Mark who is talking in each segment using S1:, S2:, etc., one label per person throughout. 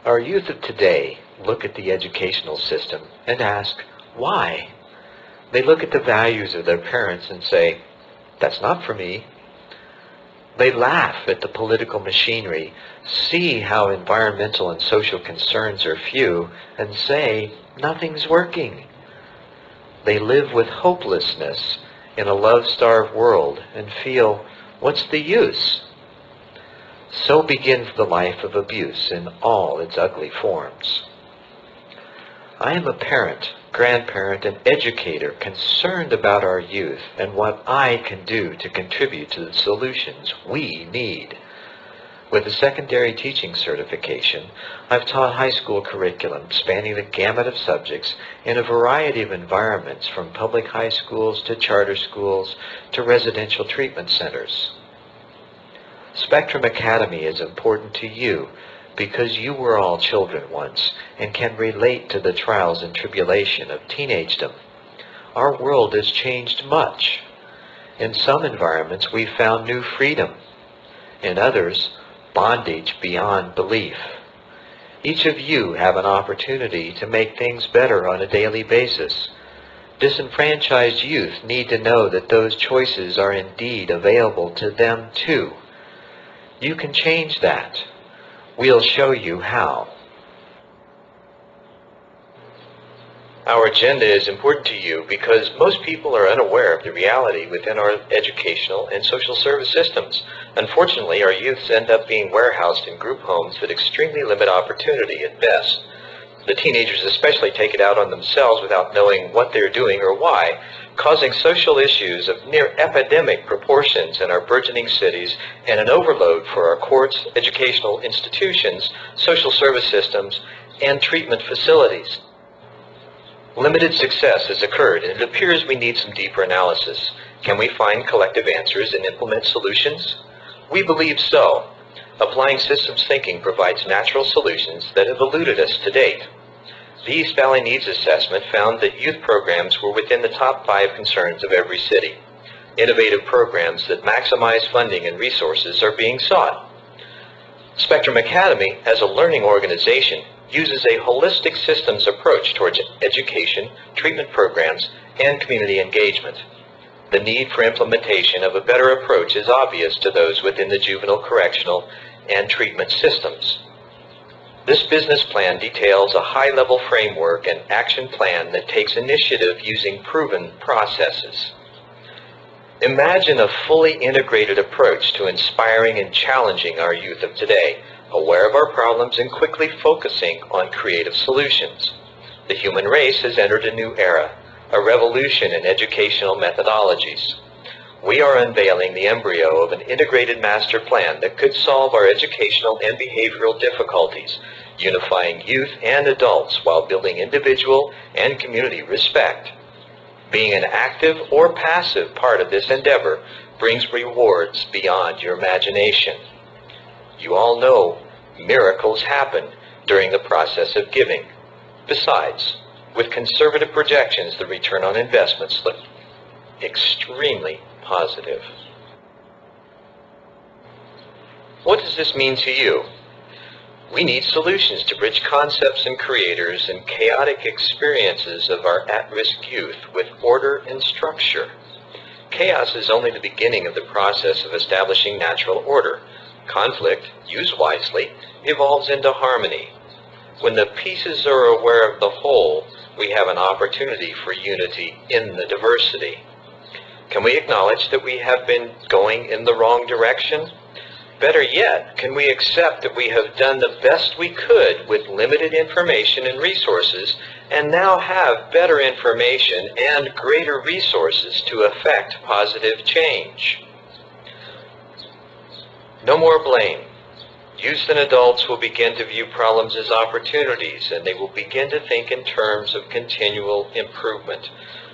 S1: Our youth of today look at the educational system and ask, why? They look at the values of their parents and say, that's not for me. They laugh at the political machinery, see how environmental and social concerns are few, and say, nothing's working. They live with hopelessness in a love-starved world and feel, what's the use? So begins the life of abuse in all its ugly forms. I am a parent, grandparent, and educator concerned about our youth and what I can do to contribute to the solutions we need. With a secondary teaching certification, I've taught high school curriculum spanning the gamut of subjects in a variety of environments, from public high schools to charter schools to residential treatment centers. Spectrum Academy is important to you because you were all children once and can relate to the trials and tribulation of teenagedom. Our world has changed much. In some environments, we've found new freedom. In others, bondage beyond belief. Each of you have an opportunity to make things better on a daily basis. Disenfranchised youth need to know that those choices are indeed available to them too. You can change that. We'll show you how. Our agenda is important to you because most people are unaware of the reality within our educational and social service systems. Unfortunately, our youths end up being warehoused in group homes that extremely limit opportunity at best. The teenagers especially take it out on themselves without knowing what they're doing or why, causing social issues of near epidemic proportions in our burgeoning cities and an overload for our courts, educational institutions, social service systems, and treatment facilities. Limited success has occurred, and it appears we need some deeper analysis. Can we find collective answers and implement solutions? We believe so. Applying systems thinking provides natural solutions that have eluded us to date. The East Valley Needs Assessment found that youth programs were within the top 5 concerns of every city. Innovative programs that maximize funding and resources are being sought. Spectrum Academy, as a learning organization, uses a holistic systems approach towards education, treatment programs, and community engagement. The need for implementation of a better approach is obvious to those within the juvenile correctional and treatment systems. This business plan details a high-level framework and action plan that takes initiative using proven processes. Imagine a fully integrated approach to inspiring and challenging our youth of today, aware of our problems and quickly focusing on creative solutions. The human race has entered a new era, a revolution in educational methodologies. We are unveiling the embryo of an integrated master plan that could solve our educational and behavioral difficulties, unifying youth and adults while building individual and community respect. Being an active or passive part of this endeavor brings rewards beyond your imagination. You all know miracles happen during the process of giving. Besides, with conservative projections, the return on investments look extremely positive. What does this mean to you? We need solutions to bridge concepts and creators and chaotic experiences of our at-risk youth with order and structure. Chaos is only the beginning of the process of establishing natural order. Conflict, used wisely, evolves into harmony. When the pieces are aware of the whole, we have an opportunity for unity in the diversity. Can we acknowledge that we have been going in the wrong direction? Better yet, can we accept that we have done the best we could with limited information and resources and now have better information and greater resources to effect positive change? No more blame. Youth and adults will begin to view problems as opportunities, and they will begin to think in terms of continual improvement.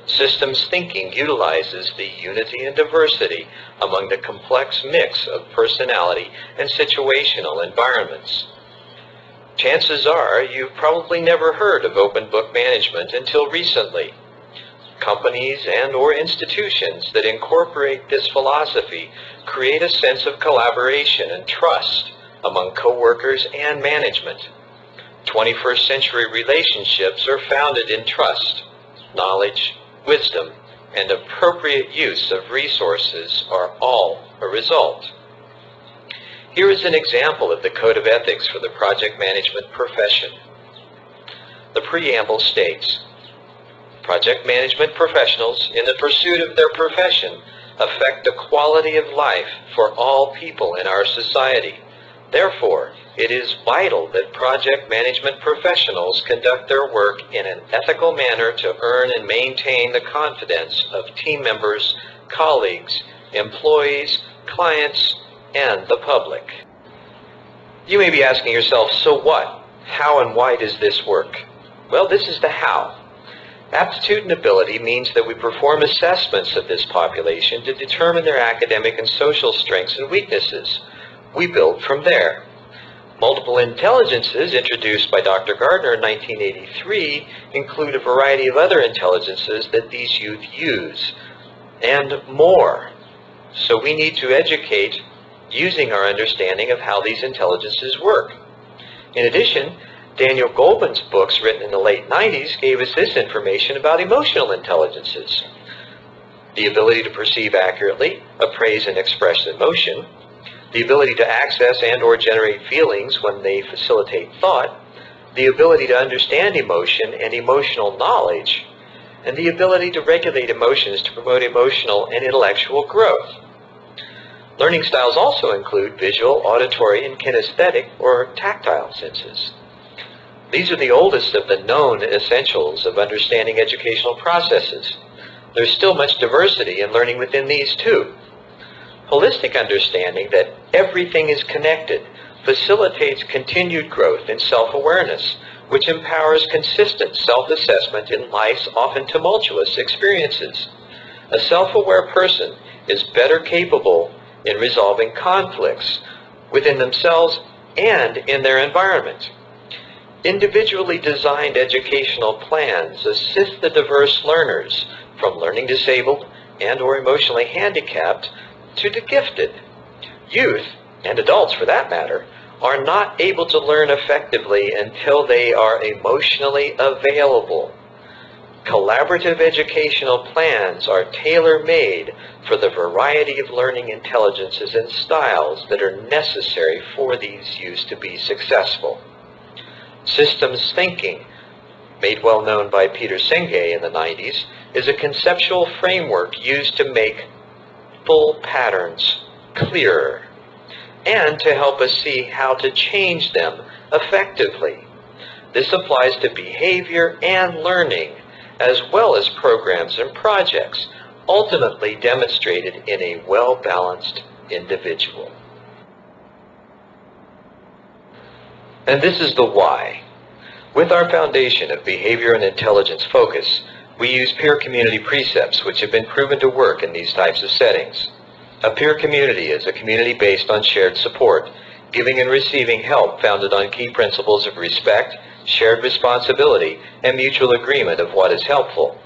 S1: Systems thinking utilizes the unity and diversity among the complex mix of personality and situational environments. Chances are you've probably never heard of open book management until recently. Companies and/or institutions that incorporate this philosophy create a sense of collaboration and trust among coworkers and management. 21st century relationships are founded in trust, knowledge, wisdom, and appropriate use of resources are all a result. Here is an example of the Code of Ethics for the project management profession. The preamble states, project management professionals, in the pursuit of their profession, affect the quality of life for all people in our society. Therefore, it is vital that project management professionals conduct their work in an ethical manner to earn and maintain the confidence of team members, colleagues, employees, clients, and the public. You may be asking yourself, so what? How and why does this work? Well, this is the how. Aptitude and ability means that we perform assessments of this population to determine their academic and social strengths and weaknesses. We build from there. Multiple intelligences, introduced by Dr. Gardner in 1983, include a variety of other intelligences that these youth use, and more. So we need to educate using our understanding of how these intelligences work. In addition, Daniel Goleman's books written in the late 90s gave us this information about emotional intelligences. The ability to perceive accurately, appraise and express emotion, the ability to access and or generate feelings when they facilitate thought, the ability to understand emotion and emotional knowledge, and the ability to regulate emotions to promote emotional and intellectual growth. Learning styles also include visual, auditory, and kinesthetic or tactile senses. These are the oldest of the known essentials of understanding educational processes. There's still much diversity in learning within these too. Holistic understanding that everything is connected facilitates continued growth in self-awareness, which empowers consistent self-assessment in life's often tumultuous experiences. A self-aware person is better capable in resolving conflicts within themselves and in their environment. Individually designed educational plans assist the diverse learners, from learning disabled and or emotionally handicapped to the gifted. Youth, and adults for that matter, are not able to learn effectively until they are emotionally available. Collaborative educational plans are tailor-made for the variety of learning intelligences and styles that are necessary for these youth to be successful. Systems thinking, made well known by Peter Senge in the 90s, is a conceptual framework used to make full patterns clearer and to help us see how to change them effectively. This applies to behavior and learning, as well as programs and projects, ultimately demonstrated in a well-balanced individual. And this is the why. With our foundation of behavior and intelligence focus, we use peer community precepts which have been proven to work in these types of settings. A peer community is a community based on shared support, giving and receiving help founded on key principles of respect, shared responsibility, and mutual agreement of what is helpful.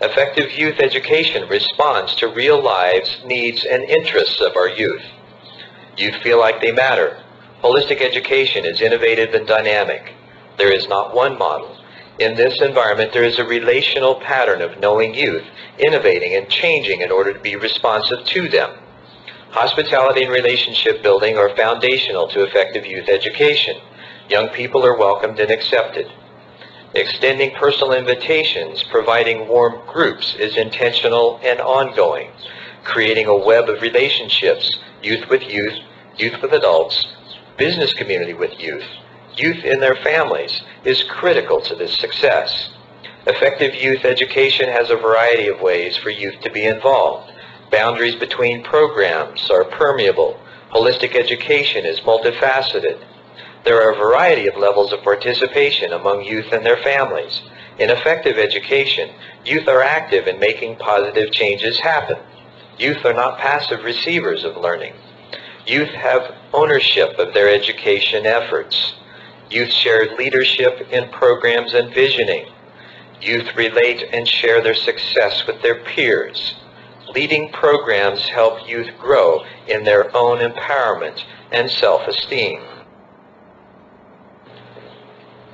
S1: Effective youth education responds to real lives, needs, and interests of our youth. Youth feel like they matter. Holistic education is innovative and dynamic. There is not one model. In this environment, there is a relational pattern of knowing youth, innovating and changing in order to be responsive to them. Hospitality and relationship building are foundational to effective youth education. Young people are welcomed and accepted. Extending personal invitations, providing warm groups is intentional and ongoing. Creating a web of relationships, youth with adults, business community with youth in their families, is critical to this success. Effective youth education has a variety of ways for youth to be involved. Boundaries between programs are permeable. Holistic education is multifaceted. There are a variety of levels of participation among youth and their families. In effective education, youth are active in making positive changes happen. Youth are not passive receivers of learning. Youth have ownership of their education efforts. Youth share leadership in programs and visioning. Youth relate and share their success with their peers. Leading programs help youth grow in their own empowerment and self-esteem.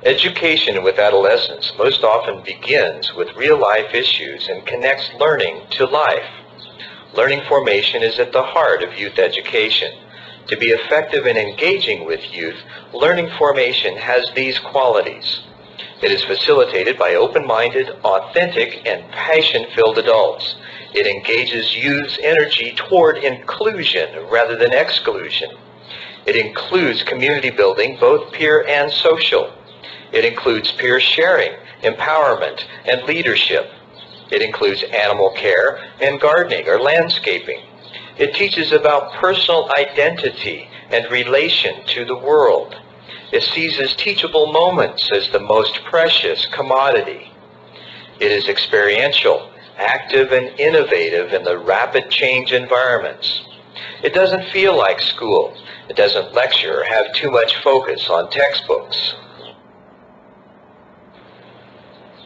S1: Education with adolescents most often begins with real-life issues and connects learning to life. Learning formation is at the heart of youth education. To be effective in engaging with youth, learning formation has these qualities. It is facilitated by open-minded, authentic, and passion-filled adults. It engages youth's energy toward inclusion rather than exclusion. It includes community building, both peer and social. It includes peer sharing, empowerment, and leadership. It includes animal care and gardening or landscaping. It teaches about personal identity and relation to the world. It seizes teachable moments as the most precious commodity. It is experiential, active, and innovative in the rapid change environments. It doesn't feel like school. It doesn't lecture or have too much focus on textbooks.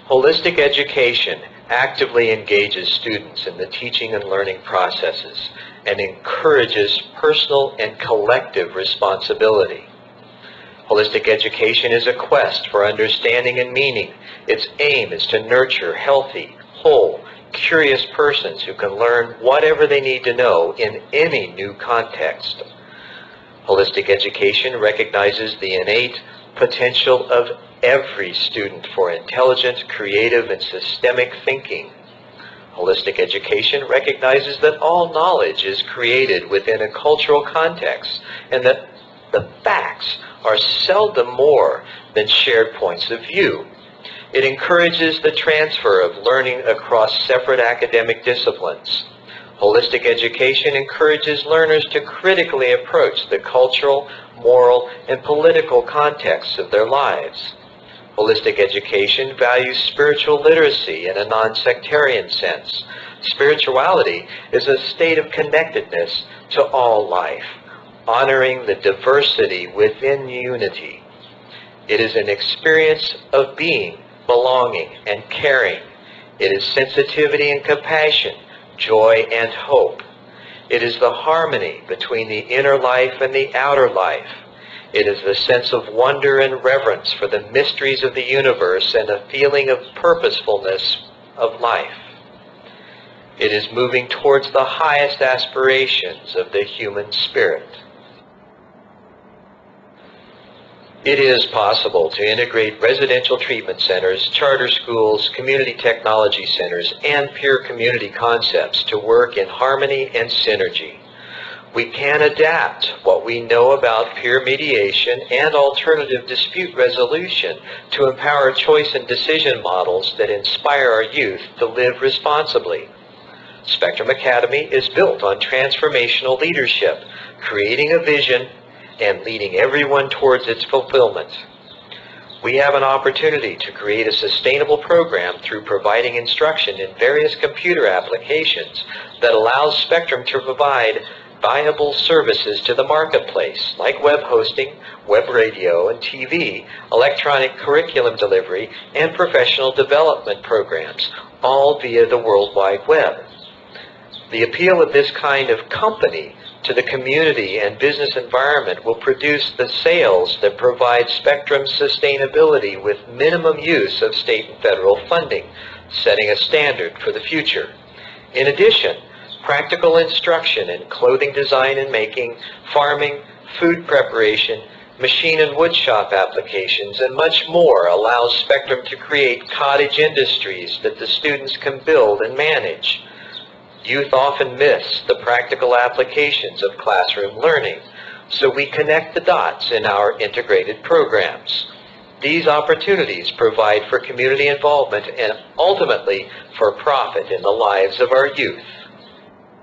S1: Holistic education actively engages students in the teaching and learning processes and encourages personal and collective responsibility. Holistic education is a quest for understanding and meaning. Its aim is to nurture healthy, whole, curious persons who can learn whatever they need to know in any new context. Holistic education recognizes the innate potential of every student for intelligent, creative, and systemic thinking. Holistic education recognizes that all knowledge is created within a cultural context and that the facts are seldom more than shared points of view. It encourages the transfer of learning across separate academic disciplines. Holistic education encourages learners to critically approach the cultural, moral, and political contexts of their lives. Holistic education values spiritual literacy in a non-sectarian sense. Spirituality is a state of connectedness to all life, honoring the diversity within unity. It is an experience of being, belonging, and caring. It is sensitivity and compassion, joy and hope. It is the harmony between the inner life and the outer life. It is the sense of wonder and reverence for the mysteries of the universe and a feeling of purposefulness of life. It is moving towards the highest aspirations of the human spirit. It is possible to integrate residential treatment centers, charter schools, community technology centers, and peer community concepts to work in harmony and synergy. We can adapt what we know about peer mediation and alternative dispute resolution to empower choice and decision models that inspire our youth to live responsibly. Spectrum Academy is built on transformational leadership, creating a vision and leading everyone towards its fulfillment. We have an opportunity to create a sustainable program through providing instruction in various computer applications that allows Spectrum to provide viable services to the marketplace, like web hosting, web radio and TV, electronic curriculum delivery, and professional development programs, all via the World Wide Web. The appeal of this kind of company to the community and business environment will produce the sales that provide Spectrum sustainability with minimum use of state and federal funding, setting a standard for the future. In addition, practical instruction in clothing design and making, farming, food preparation, machine and woodshop applications, and much more allows Spectrum to create cottage industries that the students can build and manage. Youth often miss the practical applications of classroom learning, so we connect the dots in our integrated programs. These opportunities provide for community involvement and ultimately for profit in the lives of our youth.